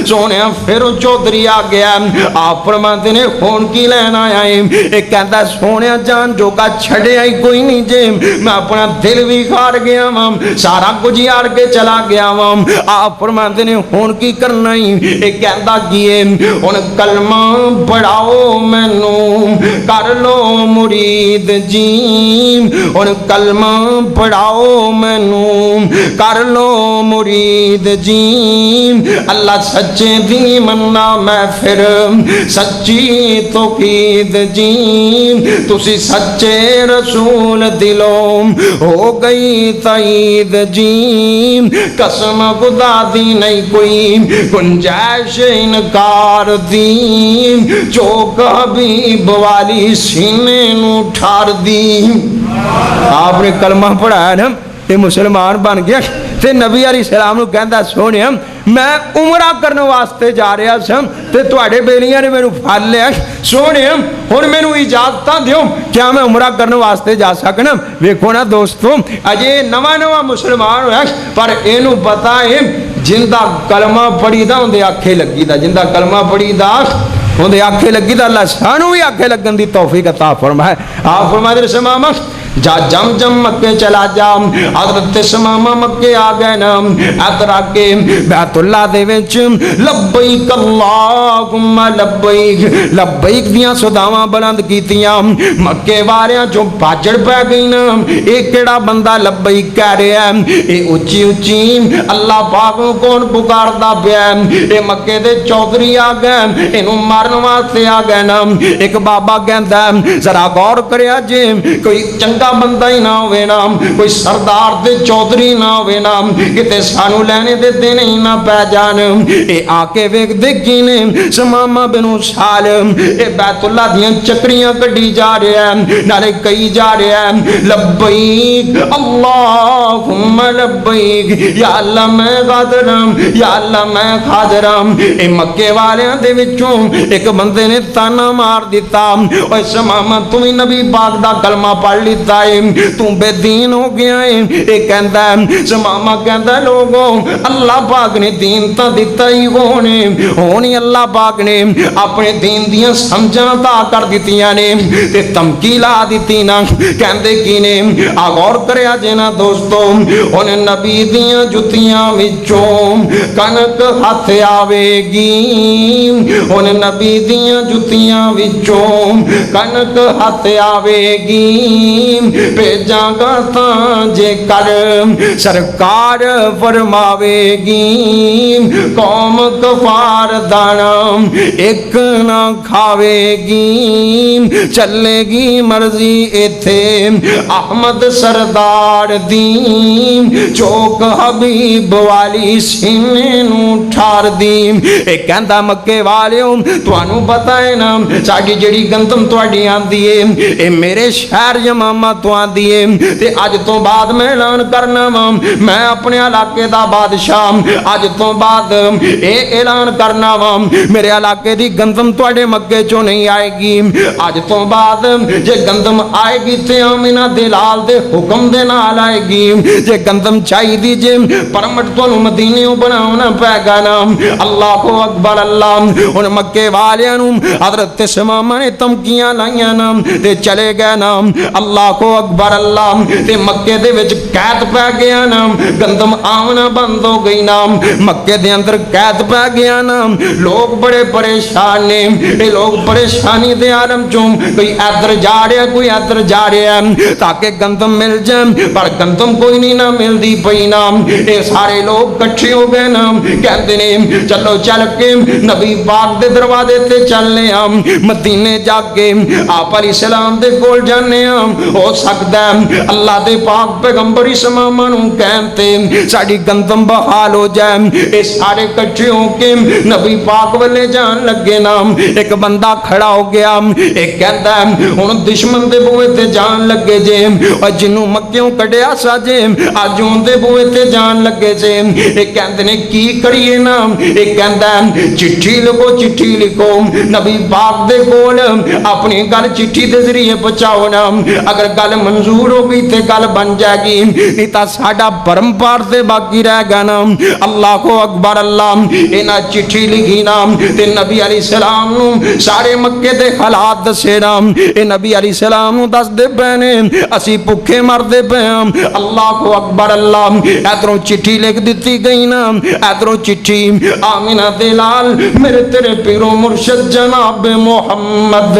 سونیا پھر چودھری آ گیا. آپ فرماندے نے خون کی لینا آیا ہے. اے کہندا سونیا جان جو کا چھڑیا ہی کوئی نہیں جے, میں اپنا دل بھی ہار گیا وا, سارا کچھ ہار کے چلا گیا وا. آپ فرماندے نے خون کی کرنا ہی. اے کہندا کیے ہن کلمہ پڑھاؤ مینوں کر لو مرید جی, اور کلمہ پڑھاؤ مینوں کر لو مرید جی. اللہ سچے دی مننا میں پھر سچی توحید جی, تسی سچے رسول دلوں ہو گئی تائید جی. قسم خدا دی نہیں کوئی گنجائش انکار دی, چوک حبیب والی سینے نو ٹھار دی. آپ نے کلمہ پڑھایا نا, یہ مسلمان بن گیا. تے نبی علیہ السلام نو کہندا سونیا میں عمرہ کرنے واسطے جا رہا سم تے تواڈے بیلیاں نے مینوں پھڑ لیا. سونیا ہن مینوں اجازت دیو کیا میں عمرہ کرنے واسطے جا سکنا. ویکھو نا دوستو اجے نواں مسلمان ہویا پر اینو پتہ ہے جندا کلمہ پڑھی دا اندے آکھے لگی دا, جندا کلمہ پڑھی دا اندے آکھے لگی دا. اللہ سانو بھی آکھے لگن دی توفیق عطا فرمائے. آپ فرمائے دے سمامہ جا جم جم مکے چلا جا. حضرت سمامہ مکے آ گئے نا. ادھر آ کے بیت اللہ دے وچ لبیک اللہم لبیک لبیک دیاں صداواں بلند کیتیاں. مکے والیاں جو باجڑ پہ گئی نا, اے کیڑا بندہ لبیک کہہ رہا ہے, اے اچھی اچھی اللہ پاک نو کون پکاردا پیا ہے. اے مکے دے چودھری آ گئے, اینوں مارن واسطے آ گئے نا. ایک بابا کہندا ذرا غور کریا جے کوئی چنگا بندہ ہی نہ ہوئے نا, کوئی سردار دے چودھری نہ ہوئے نا, کتے سانو لینے دے دینے ہی نہ پہ جان. اے آکے ویک دیکھی نے سمامہ بن سالم اے بیت اللہ دیاں چکریاں کڈی جا رہے ہیں, نالے کئی جا رہے ہیں لبیک اللہم لبیک, یا اللہ میں غادرم, یا اللہ میں خاضرم. اے مکے والیاں دے وچوں ایک بندے نے تانا مار دیتا, اوے سمامہ تمہیں نبی پاک دا کلمہ پڑھ لیتا ਦਿੱਤਾ ਏ, ਤੂੰ ਬੇਦੀਨ ਹੋ ਗਿਆ ਏ। ਇਹ ਕਹਿੰਦਾ ਸਮਾਮਾ ਕਹਿੰਦਾ ਲੋਗੋ ਅੱਲਾਹ ਪਾਕ ਨੇ ਦੀਨ ਤਾਂ ਦਿੱਤਾ ਹੀ ਹੋਣੇ, ਹੁਣ ਹੀ ਅੱਲਾਹ ਪਾਕ ਨੇ ਆਪਣੇ ਦੀਨ ਦੀਆਂ ਸਮਝਾਂ ਤਾਂ ਕਰ ਦਿੱਤੀਆਂ ਨੇ ਤੇ ਧਮਕੀ ਲਾ ਦਿੱਤੀ ਨਾ। ਕਹਿੰਦੇ ਕੀ ਨੇ? ਆ ਗੌਰ ਕਰਿਆ ਜੇ ਨਾ ਦੋਸਤੋ, ਹੁਣ ਨਬੀ ਦੀਆਂ ਜੁੱਤੀਆਂ ਵਿੱਚੋਂ ਕਣਕ ਹੱਥ ਆਵੇਗੀ, ਹੁਣ ਨਬੀ ਦੀਆਂ ਜੁੱਤੀਆਂ ਵਿੱਚੋਂ ਕਣਕ ਹੱਥ ਆਵੇਗੀ, ਭੇਜਾਂਗਾ ਤਾਂ ਜੇਕਰ ਸਰਕਾਰ ਫਰਮਾਵੇਗੀ, ਕੌਮ ਕਫਾਰ ਦਾਣਾ ਇੱਕ ਨਾ ਖਾਵੇਗੀ, ਚੱਲੇਗੀ ਮਰਜ਼ੀ ਇੱਥੇ ਅਹਿਮਦ ਸਰਦਾਰ ਦੀ, ਚੌਕ ਹਬੀਬ ਵਾਲੀ ਸੀਨੇ ਨੂੰ ਠਾਰਦੀ। ਇਹ ਕਹਿੰਦਾ ਮੱਕੇ ਵਾਲਿਓ ਤੁਹਾਨੂੰ ਪਤਾ ਹੈ ਨਾ ਸਾਡੀ ਜਿਹੜੀ ਗੰਦਮ ਤੁਹਾਡੀ ਆਂਦੀ ਏ ਇਹ ਮੇਰੇ ਸ਼ਹਿਰ ਯਮਾਮਾ ਤੋਂ ਆਂਦੀ ਏ, ਤੇ ਅੱਜ ਤੋਂ ਬਾਅਦ ਮੈਂ ਐਲਾਨ ਕਰਨਾ ਵਾ ਮੈਂ ਆਪਣੇ ਇਲਾਕੇ ਦਾ ਬਾਦਸ਼ਾਹ, ਅੱਜ ਤੋਂ ਬਾਅਦ ਇਹ ਐਲਾਨ ਕਰਨਾ ਵਾ ਮੇਰੇ ਇਲਾਕੇ ਦੀ ਗੰਦਮ ਤੁਹਾਡੇ ਮੱਕੇ ਚੋਂ ਨਹੀਂ ਆਏਗੀ। ਅੱਜ ਤੋਂ ਬਾਅਦ ਜੇ ਗੰਦਮ ਆਏਗੀ ਤੇ ਆਮਿਨਾ ਦੇ ਲਾਲ ਦੇ ਹੁਕਮ ਦੇ ਨਾਲ ਆਏਗੀ, ਜੇ ਗੰਦਮ ਚਾਹੀਦੀ ਜੇ ਪਰਮਟ ਤੁਹਾਨੂੰ ਮਦੀਨਿਓਂ ਬਣਾਉਣਾ ਪੈਗਾ ਨਾ। ਅੱਲਾਹੁ ਅਕਬਰ ਅੱਲਾਹ। ਹੁਣ ਮੱਕੇ ਵਾਲਿਆਂ ਨੂੰ ਹਜ਼ਰਤ ਸਮਾਮਾ ਨੇ ਧਮਕੀਆਂ ਲਾਈਆਂ ਨਾ ਤੇ ਚਲੇ ਗਏ ਨਾ। ਅੱਲਾਹੁ ਅਕਬਰ ਅੱਲਾਹ। ਤੇ ਮੱਕੇ ਦੇ ਵਿੱਚ ਕੈਦ ਪੈ ਗਿਆ ਨਾ, ਗੰਦਮ ਆਉਣਾ ਬੰਦ ਹੋ ਗਈ ਨਾ, ਮੱਕੇ ਦੇ ਅੰਦਰ ਕੈਦ ਪੈ ਗਿਆ ਨਾ। ਲੋਕ ਬੜੇ ਪਰੇਸ਼ਾਨ ਨੇ, ਇਹ ਲੋਕ ਪਰੇਸ਼ਾਨੀ ਦੇ ਆਲਮ ਚੋਂ ਕੋਈ ਇੱਧਰ ਜਾ ਰਿਹਾ ਕੋਈ ਇੱਧਰ ਜਾ ਰਿਹਾ ਤਾਂ ਕਿ ਗੰਦਮ ਮਿਲ ਜਾਏ, ਪਰ ਗੰਦਮ ਕੋਈ ਨਹੀਂ ਨਾ ਮਿਲਦੀ ਪਈ ਨਾ। ਇਹ ਸਾਰੇ ਲੋਕ ਇਕੱਠੇ ਹੋ ਗਏ ਨਾ, ਕਹਿੰਦੇ ਨੇ ਚਲੋ ਚੱਲ ਕੇ ਨਬੀ ਪਾਕ ਦੇ ਦਰਵਾਜ਼ੇ ਤੇ ਚੱਲਨੇ ਆ, ਮਦੀਨੇ ਜਾ ਕੇ ਆਪ ਅਲੈਹਿਸਸਲਾਮ ਦੇ ਕੋਲ ਜਾਣੇ ਆ। ਹੋ ਸਕਦਾ ਅੱਲਾਹ ਦੇ ਪਾਕ ਪੈਗੰਬਰ ਇਸਮਾਮਾ ਨੂੰ ਕਹਿਣ ਤੇ ਸਾਡੀ ਗੰਦਮ ਬਹਾਲ ਹੋ ਜਾਏ। ਇਹ ਸਾਰੇ ਇਕੱਠੇ ਹੋ ਕੇ ਨਬੀ ਪਾਕ ਵੱਲੇ ਜਾਣ ਲੱਗੇ ਨਾ। ਇੱਕ ਬੰਦਾ ਖੜਾ ਹੋ ਗਿਆ, ਇਹ ਕਹਿੰਦਾ ਹੁਣ ਦੁਸ਼ਮਣ ਦੇ ਬੂਹੇ ਤੇ ਜਾਣ ਲੱਗੇ ਜੇ, ਔਰ ਜਿਹਨੂੰ ਮੱਕਿਓਂ ਕੱਢਿਆ ਸਾਜੇ ਅੱਜ ਉਹਦੇ ਬੂਹੇ ਤੇ ਜਾਣ ਲੱਗੇ ਜੇ। ਇਹ ਕਹਿੰਦੇ ਨੇ ਕੀ ਕਰੀਏ ਨਾ? ਇਹ ਕਹਿੰਦਾ ਚਿੱਠੀ ਲਿਖੋ, ਚਿੱਠੀ ਲਿਖੋ ਨਬੀ ਪਾਕ ਦੇ ਕੋਲ ਆਪਣੀ ਗੱਲ ਚਿੱਠੀ ਦੇ ਜ਼ਰੀਏ ਪਹੁੰਚਾਓ ਨਾ। ਅਗਰ ਗੱਲ ਮਨਜ਼ੂਰ ਹੋ ਗਈ ਤੇ ਗੱਲ ਬਣ ਜਾਏਗੀ, ਨਹੀਂ ਤਾਂ ਸਾਡਾ ਭਰਮ ਪਾਰ ਤੇ ਬਾਕੀ ਰਹੇਗਾ ਨਾ। ਅੱਲਾਹੁ ਅਕਬਰ ਅੱਲਾਹ। ਇਹਨਾਂ ਚਿੱਠੀ ਲਿਖੀ ਨਾ ਤੇ ਨਬੀ ਅਲੈਹਿਸਸਲਾਮ ਨੂੰ ਸਾਰੇ ਮੱਕੇ ਦੇ ਹਾਲਾਤ ਦੱਸੇ ਨਾ। ਇਹ ਨਬੀ ਅਲੈਹਿਸਸਲਾਮ ਨੂੰ ਦੱਸਦੇ ਪਏ ਨੇ ਅਸੀਂ ਭੁੱਖੇ ਮਰਦੇ ਪਏ ਹਾਂ। ਅੱਲਾਹੁ ਅਕਬਰ ਅੱਲਾਹ। ਇਧਰੋਂ ਚਿੱਠੀ ਲਿਖ ਦਿੱਤੀ ਗਈ ਨਾ, ਇਧਰੋਂ ਚਿੱਠੀ ਆਮਿਨਾ ਦੇ ਲਾਲ ਮੇਰੇ ਤੇਰੇ ਪੀਰੋ ਮੁਰਸ਼ਦ ਜਨਾਬ ਮੁਹੰਮਦ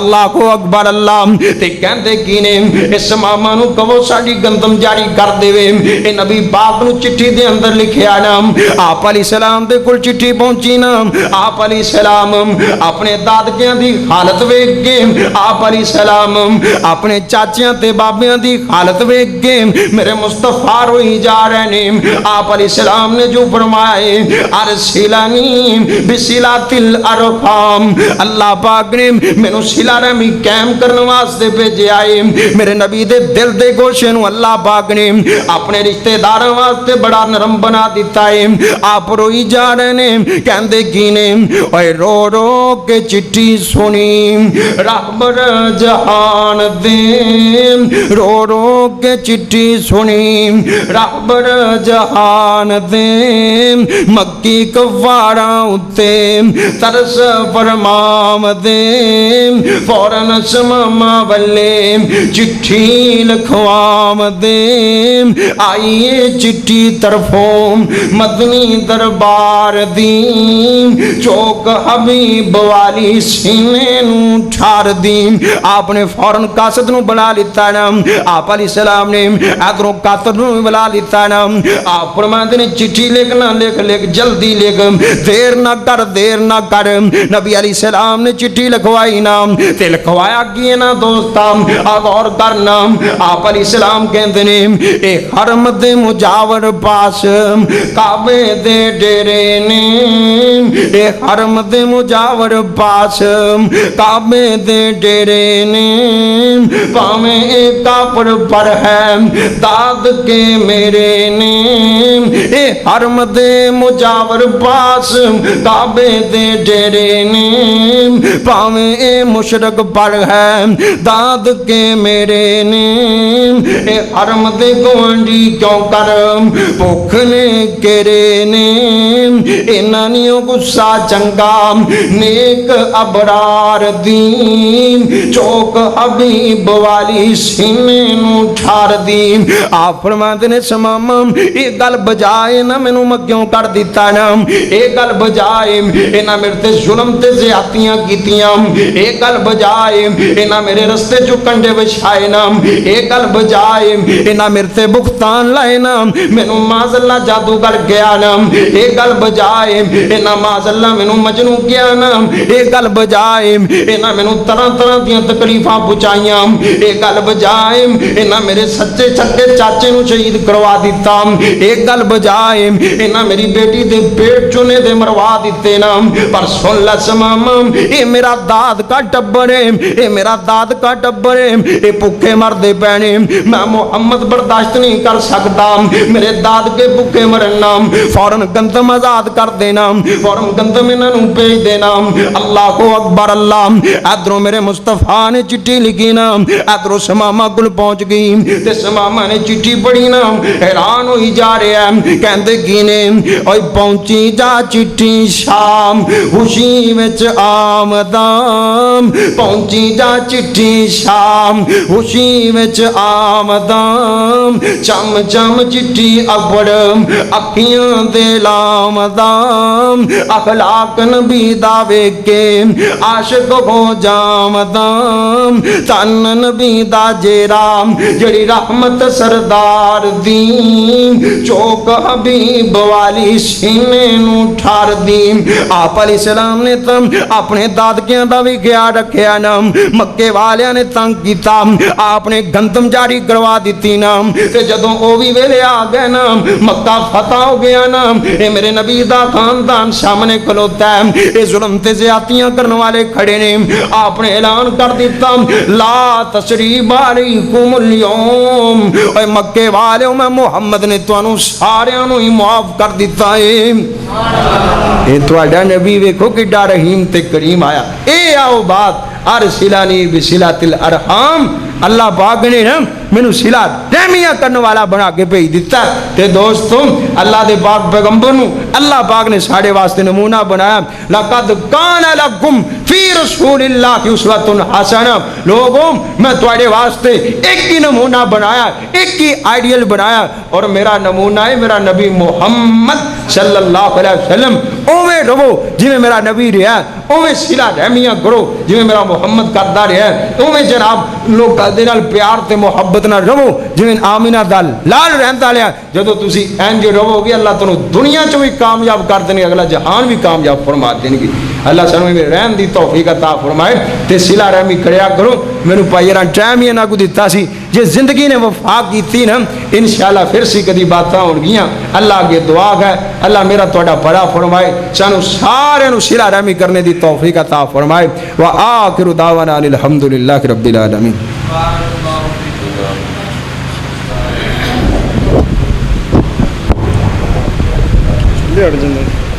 اللہ کو اکبر اللہ تے کہندے کی نے اس ماما نو کہو ساڈی گندم جاری کر دیوے اے نبی پاک نو چٹھی دے اندر لکھیا نا آپ علیہ السلام دے کول چٹھی پہنچی نا آپ علیہ السلام اپنے دادکیاں دی حالت ویکھ کے آپ علیہ السلام اپنے چاچیاں تے بابیاں دی حالت ویکھ کے میرے مصطفیٰ روئی جا رہے نے آپ علیہ السلام نے جو فرمایا ارسلانی بصلات الارحام اللہ پاک نے مینوں صلہ رحمی قائم کرنے واسطے بھیجے آئے میرے نبی دے دل دے گوشے نو اللہ پاک نے اپنے رشتہ داراں واسطے بڑا نرم بنا دیتا ہے آپ روئی جا رہے نے کہندے کی نے اوے رو رو کے چٹھی سنی رہبر جہان دے رو رو کے چٹھی سنی رہبر جہان دے مکی کفاراں اتے ترس فرمام دے فوراً سماما والے چٹھی لکھوام دے آئیے چٹھی طرفوں مدنی دربار دی چوک حبیب والی سینے نو ٹھار دی آپ نے فوراً قاصد نو بلا لیتا نا آپ علیہ السلام نے ادھروں قاصد نو بلا لیتا نا آپ فرماتے نے چٹھی لکھنا لکھ جلدی لکھ دیر نہ کر نبی علیہ السلام نے چٹھی لکھوائی نا تے لکھوایا کیے نا دوستا غور کرنا آپ علیہ السلام کہندے نے اے حرم دے مجاور پاس کعبے دے ڈیرے نے اے حرم دے مجاور پاس کعبے دے ڈیرے نے پاویں اے کافر پر ہے داد کے میرے نے اے حرم دے مجاور پاس کعبے دے ڈیرے نے پاویں اے مشرک پر ہے داد کے میرے نے اے حرم دے گوانڈی کیوں کر بھوکھنے کرے نے انانیوں غصہ چنگا نیک ابرار دین چوک حبیب والی سینے نو ٹھار دین آپ فرماتے نے سمام اے گل بجائے نہ مینوں مکیوں کر دیتا نا اے گل بجائے اے نہ میرے تے ظلم تے زیادتیاں کیتیاں اے گل بجائے اے نہ میرے رستے جو کنڈے وچھائے نا اے گل بجائے اے نہ میرے تے بختان لائے نا مینوں معاذ اللہ جادوگر گیا نا اے گل بجائے اے نہ معاذ اللہ مینوں مجنوں کیا نا اے گل بجائے اے نہ مینوں طرح طرح دیاں تکلیفاں پہنچائیاں اے گل بجائے اے نہ میرے سچے چھکے چاچے نوں شہید کروا دیتا اے گل بجائے اے نہ میری بیٹی دے پیٹ چونے دے مروا دیتے نا پر سن لے سمام اے میرا داد کا ٹبر ہے اے میرا داد کا ٹبر ہے اے بھوکے مردے پینے میں محمد برداشت نہیں کر سکتا میرے داد کے بھوکے مرنا فوراً گندم آزاد کر دینا فوراً گندم انہاں نوں بھیج دینا اللہ اکبر اللہ ادھروں میرے مصطفیٰ نے چٹھی لکھی نا ادھروں سماما کول پہنچ گئی تے سماما نے چٹھی پڑھی نا حیران ہوئی جا رہے ہیں کہندے کی نے اوئے پہنچی جا چٹھی شام خوشی وچ آمدام پہنچی جا چٹھی شام خوشی وچ آمدام چم چم چٹھی اپڑ اکھیاں دے لامدام اخلاق نبی دا ویکھ کے عاشق ہو جامدام تن نبی دا جیرام جڑی رحمت سردار دین چوک حبیب والی سینے نو ٹھار دین آپ علیہ السلام نے تم اپنے دادکیاں دا بھی خیال رکھیا نا مکے والیاں نے تنگ کیتا آپ نے گندم جاری کروا دیتی نا تے جدوں او بھی ویلے آ گئے نا مکہ فتح ہو گیا نا اے میرے نبی دا خاندان سامنے کھلوتا ہے اے ظلم تے زیادتیاں کرنے والے کھڑے نے آپ نے اعلان کر دیتا لا تسریب علیکم اليوم اے مکے والوں میں محمد نے تانوں ساریاں نوں ہی معاف کر دیتا ہے اے تہاڈا نبی ویکھو کڈا رحیم تے کریم آیا اے آؤ بات ارسلانی بصلات الارحام اللہ پاک نے نا مینوں صلہ رحمیاں کرنے والا بنا کے بھیج دیتا ہے۔ تے دوستو اللہ دے پاک پیغمبر نو اللہ پاک نے ساڈے واسطے نمونہ بنایا، لقد کان لکم فی رسول اللہ اسوۃ حسنہ۔ لوگوں میں تواڈے واسطے ایک ہی نمونہ بنایا، ایک ہی آئیڈیل بنایا، اور میرا نمونہ ہے میرا نبی محمد صلی اللہ علیہ وسلم۔ اوویں رہو جویں میرا نبی رہا، اوویں صلہ رحمیاں کرو جویں میرا محمد کردا رہا، اوویں جناب لوکاں دے نال پیار تے محبت نال رہو جویں آمینہ دا لال رہندا رہا۔ جدوں تسی انج رہو گے اللہ تانوں دنیا چ بھی کامیاب کر دیں گے، اگلا جہان بھی کامیاب فرما دیں گے۔ اللہ سانوں میں رحم دی توفیق عطا فرمائے تے صلہ رحمی کریا کرو۔ مینوں پائی ران ٹائم ہی نہ کو دتا سی، جے زندگی نے وفا کیتی نا انشاءاللہ پھر سی کدی باتاں ہون گیاں۔ اللہ اگے دعا ہے اللہ میرا تہاڈا بڑا فرمائے، سانوں سارے نوں صلہ رحمی کرنے دی توفیق عطا فرمائے۔ وآخر دعوانا الحمدللہ رب العالمین۔ لے اڑ جاندے